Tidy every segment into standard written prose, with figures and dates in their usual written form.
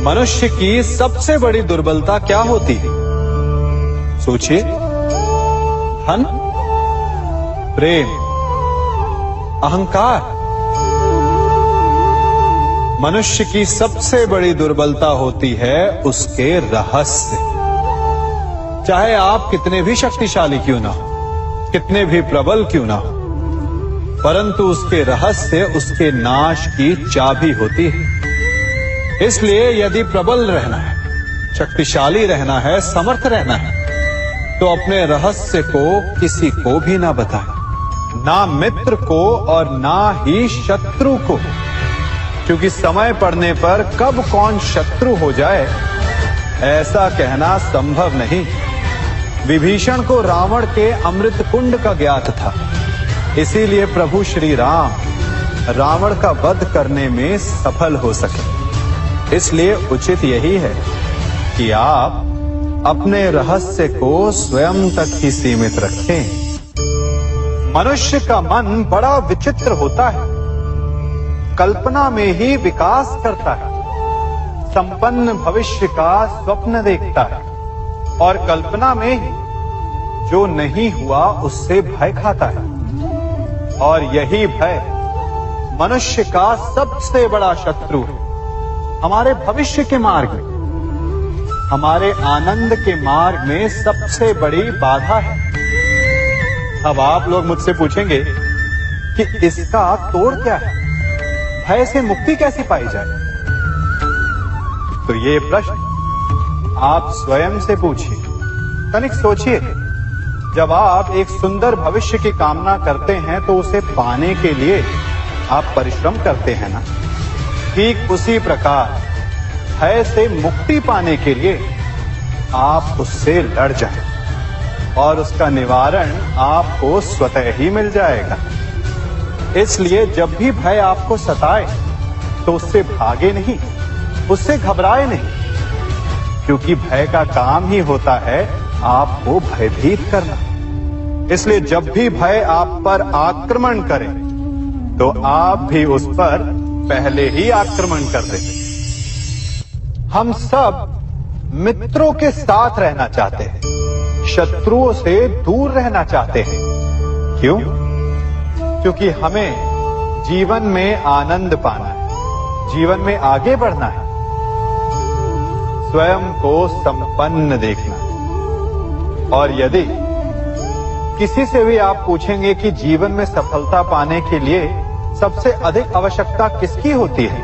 मनुष्य की सबसे बड़ी दुर्बलता क्या होती है? सोचिए। धन, प्रेम, अहंकार। मनुष्य की सबसे बड़ी दुर्बलता होती है उसके रहस्य। चाहे आप कितने भी शक्तिशाली क्यों ना हो, कितने भी प्रबल क्यों ना हो, परंतु उसके रहस्य उसके नाश की चाबी होती है। इसलिए यदि प्रबल रहना है, शक्तिशाली रहना है, समर्थ रहना है, तो अपने रहस्य को किसी को भी ना बताएं, ना मित्र को और ना ही शत्रु को, क्योंकि समय पड़ने पर कब कौन शत्रु हो जाए ऐसा कहना संभव नहीं। विभीषण को रावण के अमृत कुंड का ज्ञात था, इसीलिए प्रभु श्री राम रावण का वध करने में सफल हो सके। इसलिए उचित यही है कि आप अपने रहस्य को स्वयं तक ही सीमित रखें। मनुष्य का मन बड़ा विचित्र होता है, कल्पना में ही विकास करता है, संपन्न भविष्य का स्वप्न देखता है और कल्पना में ही जो नहीं हुआ उससे भय खाता है। और यही भय मनुष्य का सबसे बड़ा शत्रु है। हमारे भविष्य के मार्ग में, हमारे आनंद के मार्ग में सबसे बड़ी बाधा है। अब आप लोग मुझसे पूछेंगे कि इसका तोड़ क्या है, भय से मुक्ति कैसे पाई जाए? तो ये प्रश्न आप स्वयं से पूछिए। तनिक सोचिए, जब आप एक सुंदर भविष्य की कामना करते हैं तो उसे पाने के लिए आप परिश्रम करते हैं ना? ठीक उसी प्रकार भय से मुक्ति पाने के लिए आप उससे लड़ जाएं और उसका निवारण आपको स्वतः ही मिल जाएगा। इसलिए जब भी भय आपको सताए तो उससे भागे नहीं, उससे घबराए नहीं, क्योंकि भय का काम ही होता है आपको भयभीत करना। इसलिए जब भी भय आप पर आक्रमण करे तो आप भी उस पर पहले ही आक्रमण कर दें। हम सब मित्रों के साथ रहना चाहते हैं, शत्रुओं से दूर रहना चाहते हैं। क्यों? क्योंकि हमें जीवन में आनंद पाना है, जीवन में आगे बढ़ना है, स्वयं को संपन्न देखना है। और यदि किसी से भी आप पूछेंगे कि जीवन में सफलता पाने के लिए सबसे अधिक आवश्यकता किसकी होती है,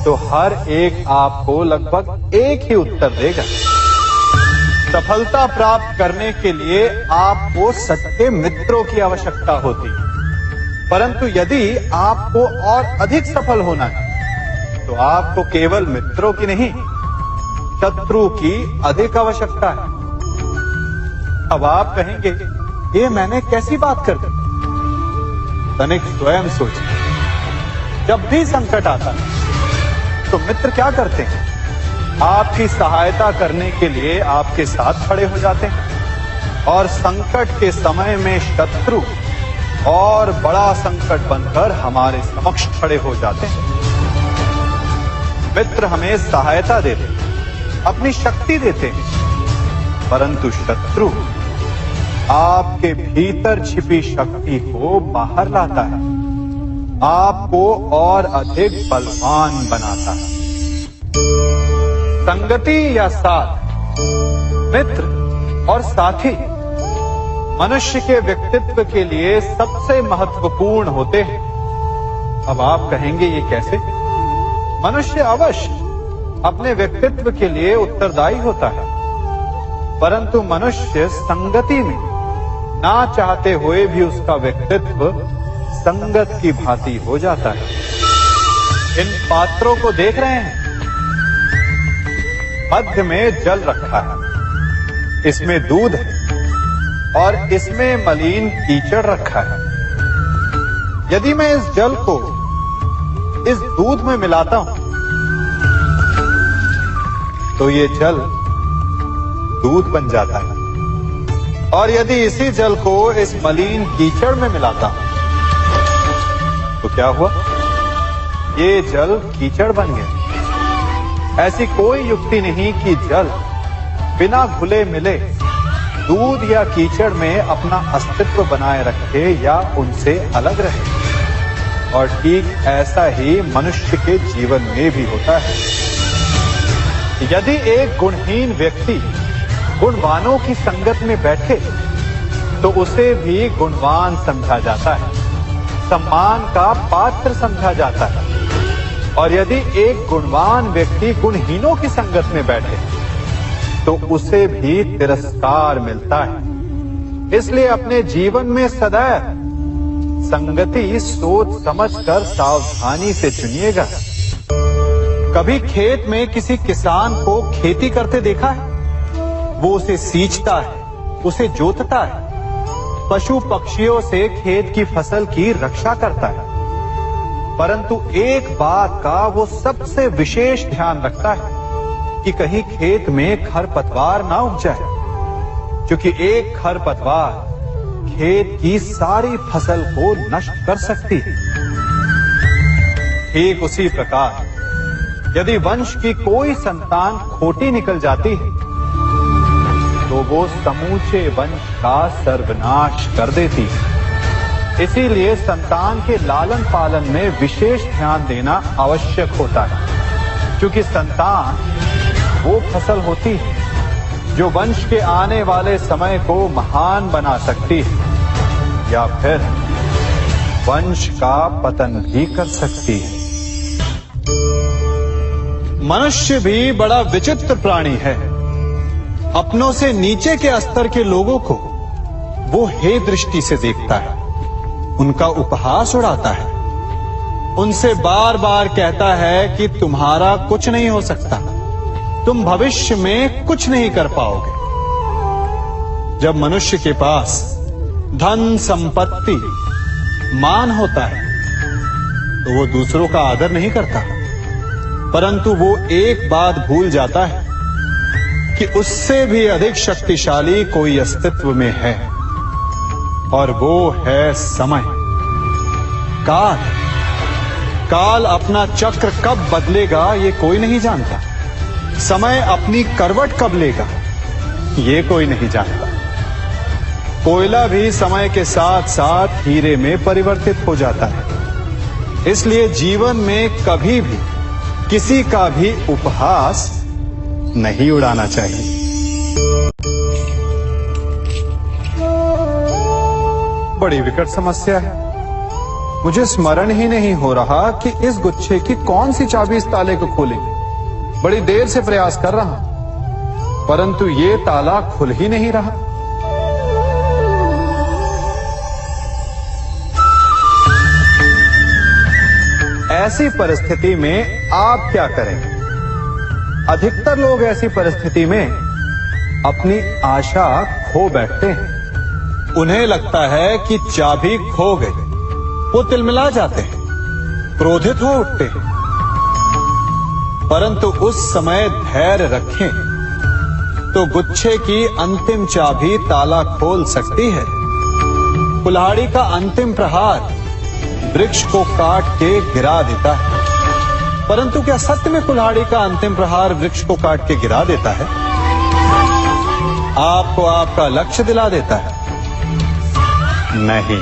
तो हर एक आपको लगभग एक ही उत्तर देगा। सफलता प्राप्त करने के लिए आपको सच्चे मित्रों की आवश्यकता होती है। परंतु यदि आपको और अधिक सफल होना है तो आपको केवल मित्रों की नहीं, शत्रु की अधिक आवश्यकता है। अब आप कहेंगे, ये मैंने कैसी बात कर दी? तनिक स्वयं सोचिए। जब भी संकट आता है तो मित्र क्या करते हैं? आपकी सहायता करने के लिए आपके साथ खड़े हो जाते हैं। और संकट के समय में शत्रु और बड़ा संकट बनकर हमारे समक्ष खड़े हो जाते हैं। मित्र हमें सहायता देते हैं, अपनी शक्ति देते हैं, परंतु शत्रु आपके भीतर छिपी शक्ति को बाहर लाता है, आपको और अधिक बलवान बनाता है। संगति या साथ, मित्र और साथी मनुष्य के व्यक्तित्व के लिए सबसे महत्वपूर्ण होते हैं। अब आप कहेंगे, ये कैसे? मनुष्य अवश्य अपने व्यक्तित्व के लिए उत्तरदायी होता है, परंतु मनुष्य संगति में ना चाहते हुए भी उसका व्यक्तित्व संगत की भांति हो जाता है। इन पात्रों को देख रहे हैं, मध्य में जल रखा है, इसमें दूध है और इसमें मलिन कीचड़ रखा है। यदि मैं इस जल को इस दूध में मिलाता हूं तो ये जल दूध बन जाता है, और यदि इसी जल को इस मलिन कीचड़ में मिलाता हूं तो क्या हुआ? ये जल कीचड़ बन गया। ऐसी कोई युक्ति नहीं कि जल बिना घुले मिले दूध या कीचड़ में अपना अस्तित्व बनाए रखे या उनसे अलग रहे। और ठीक ऐसा ही मनुष्य के जीवन में भी होता है। यदि एक गुणहीन व्यक्ति गुणवानों की संगत में बैठे तो उसे भी गुणवान समझा जाता है, सम्मान का पात्र समझा जाता है। और यदि एक गुणवान व्यक्ति गुणहीनों की संगत में बैठे तो उसे भी तिरस्कार मिलता है। इसलिए अपने जीवन में सदैव संगति सोच समझकर सावधानी से चुनिएगा। कभी खेत में किसी किसान को खेती करते देखा है? वो उसे सींचता है, उसे जोतता है, पशु पक्षियों से खेत की फसल की रक्षा करता है। परंतु एक बात का वो सबसे विशेष ध्यान रखता है कि कहीं खेत में खरपतवार ना उग जाए, क्योंकि एक खरपतवार खेत की सारी फसल को नष्ट कर सकती है। ठीक उसी प्रकार यदि वंश की कोई संतान खोटी निकल जाती है तो वो समूचे वंश का सर्वनाश कर देती है। इसीलिए संतान के लालन पालन में विशेष ध्यान देना आवश्यक होता है, क्योंकि संतान वो फसल होती है जो वंश के आने वाले समय को महान बना सकती है या फिर वंश का पतन भी कर सकती है। मनुष्य भी बड़ा विचित्र प्राणी है। अपनों से नीचे के स्तर के लोगों को वो हे दृष्टि से देखता है, उनका उपहास उड़ाता है, उनसे बार बार कहता है कि तुम्हारा कुछ नहीं हो सकता, तुम भविष्य में कुछ नहीं कर पाओगे। जब मनुष्य के पास धन संपत्ति मान होता है तो वो दूसरों का आदर नहीं करता, परंतु वो एक बात भूल जाता है कि उससे भी अधिक शक्तिशाली कोई अस्तित्व में है, और वो है समय। काल काल अपना चक्र कब बदलेगा ये कोई नहीं जानता। समय अपनी करवट कब लेगा ये कोई नहीं जानता। कोयला भी समय के साथ साथ हीरे में परिवर्तित हो जाता है। इसलिए जीवन में कभी भी किसी का भी उपहास नहीं उड़ाना चाहिए। बड़ी विकट समस्या है। मुझे स्मरण ही नहीं हो रहा कि इस गुच्छे की कौन सी चाबी इस ताले को खोलेगी। बड़ी देर से प्रयास कर रहा हूं, परंतु ये ताला खुल ही नहीं रहा। ऐसी परिस्थिति में आप क्या करेंगे? अधिकतर लोग ऐसी परिस्थिति में अपनी आशा खो बैठते हैं। उन्हें लगता है कि चाबी खो गई। वो तिलमिला जाते हैं, क्रोधित हो उठते हैं। परंतु उस समय धैर्य रखें तो गुच्छे की अंतिम चाबी ताला खोल सकती है। कुल्हाड़ी का अंतिम प्रहार वृक्ष को काट के गिरा देता है, परंतु क्या सत्य में कुल्हाड़ी का अंतिम प्रहार वृक्ष को काट के गिरा देता है? आपको आपका लक्ष्य दिला देता है? नहीं,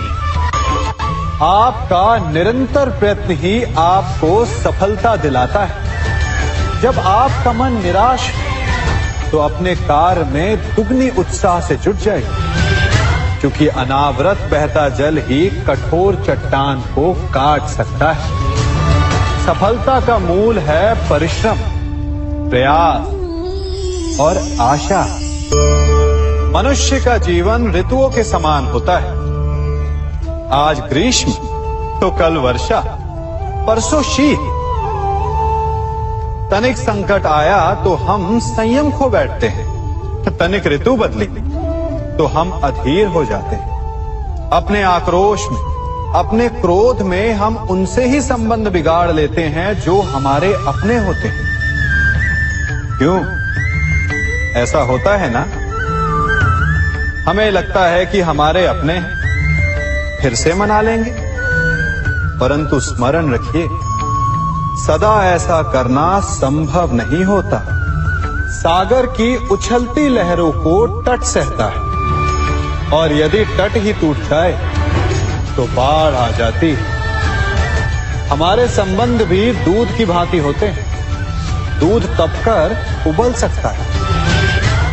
आपका निरंतर प्रयत्न ही आपको सफलता दिलाता है। जब आपका मन निराश है तो अपने कार्य में दुगनी उत्साह से जुट जाइए, क्योंकि अनावरत बहता जल ही कठोर चट्टान को काट सकता है। सफलता का मूल है परिश्रम, प्रयास और आशा। मनुष्य का जीवन ऋतुओं के समान होता है। आज ग्रीष्म तो कल वर्षा, परसों शीत। तनिक संकट आया तो हम संयम खो बैठते हैं, तनिक ऋतु बदली तो हम अधीर हो जाते हैं। अपने आक्रोश में, अपने क्रोध में हम उनसे ही संबंध बिगाड़ लेते हैं जो हमारे अपने होते हैं। क्यों ऐसा होता है ना? हमें लगता है कि हमारे अपने फिर से मना लेंगे, परंतु स्मरण रखिए सदा ऐसा करना संभव नहीं होता। सागर की उछलती लहरों को तट सहता है और यदि तट ही टूट जाए तो बाढ़ आ जाती है। हमारे संबंध भी दूध की भांति होते हैं। दूध तपकर उबल सकता है,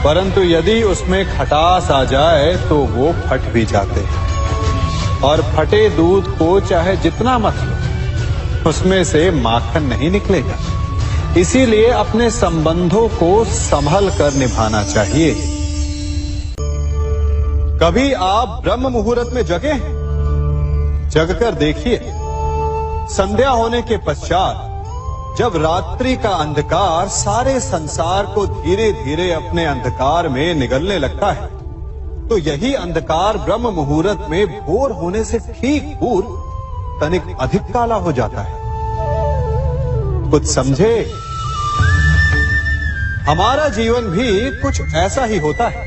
परंतु यदि उसमें खटास आ जाए तो वो फट भी जाते हैं। और फटे दूध को चाहे जितना मत लो, उसमें से माखन नहीं निकलेगा। इसीलिए अपने संबंधों को संभल कर निभाना चाहिए। कभी आप ब्रह्म मुहूर्त में जगे हैं? जगकर देखिए, संध्या होने के पश्चात जब रात्रि का अंधकार सारे संसार को धीरे धीरे अपने अंधकार में निगलने लगता है, तो यही अंधकार ब्रह्म मुहूर्त में भोर होने से ठीक पूर्व तनिक अधिक काला हो जाता है। कुछ समझे? हमारा जीवन भी कुछ ऐसा ही होता है।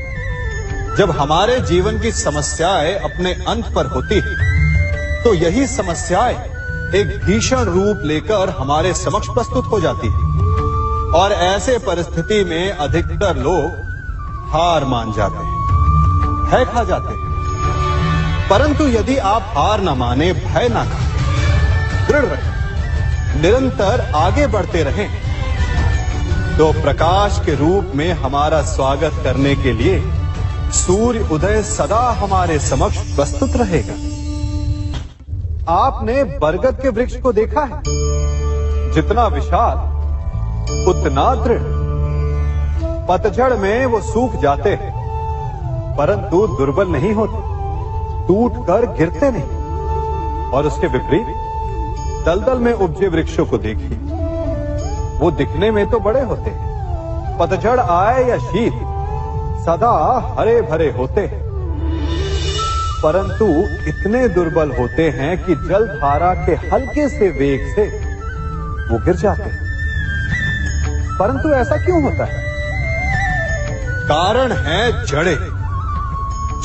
जब हमारे जीवन की समस्याएं अपने अंत पर होती है, तो यही समस्याएं एक भीषण रूप लेकर हमारे समक्ष प्रस्तुत हो जाती है और ऐसे परिस्थिति में अधिकतर लोग हार मान जाते हैं, भय खा जाते हैं। परंतु यदि आप हार न माने, भय न खाएं, दृढ़ रहें, निरंतर आगे बढ़ते रहें, तो प्रकाश के रूप में हमारा स्वागत करने के लिए सूर्य उदय सदा हमारे समक्ष प्रस्तुत रहेगा। आपने बरगद के वृक्ष को देखा है? जितना विशाल उतना दृढ़। पतझड़ में वो सूख जाते हैं, परंतु दुर्बल नहीं होते, टूटकर गिरते नहीं। और उसके विपरीत दलदल में उपजे वृक्षों को देखिए, वो दिखने में तो बड़े होते हैं, पतझड़ आए या शीत सदा हरे भरे होते हैं, परंतु इतने दुर्बल होते हैं कि जल धारा के हल्के से वेग से वो गिर जाते हैं। परंतु ऐसा क्यों होता है? कारण है जड़ें।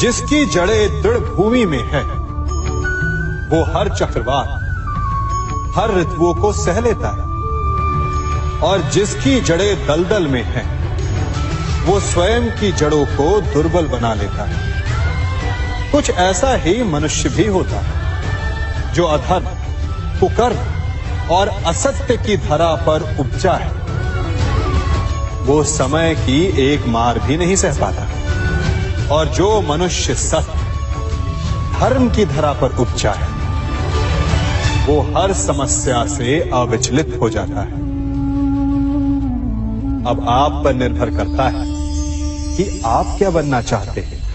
जिसकी जड़ें दृढ़ भूमि में है, वो हर चक्रवात, हर ऋतुओं को सह लेता है। और जिसकी जड़ें दलदल में है, वो स्वयं की जड़ों को दुर्बल बना लेता है। कुछ ऐसा ही मनुष्य भी होता है, जो अधर्म, कुकर्म और असत्य की धरा पर उपजा है। वो समय की एक मार भी नहीं सह पाता। और जो मनुष्य सत्य, धर्म की धरा पर उपजा है, वो हर समस्या से अविचलित हो जाता है। अब आप पर निर्भर करता है कि आप क्या बनना चाहते हैं।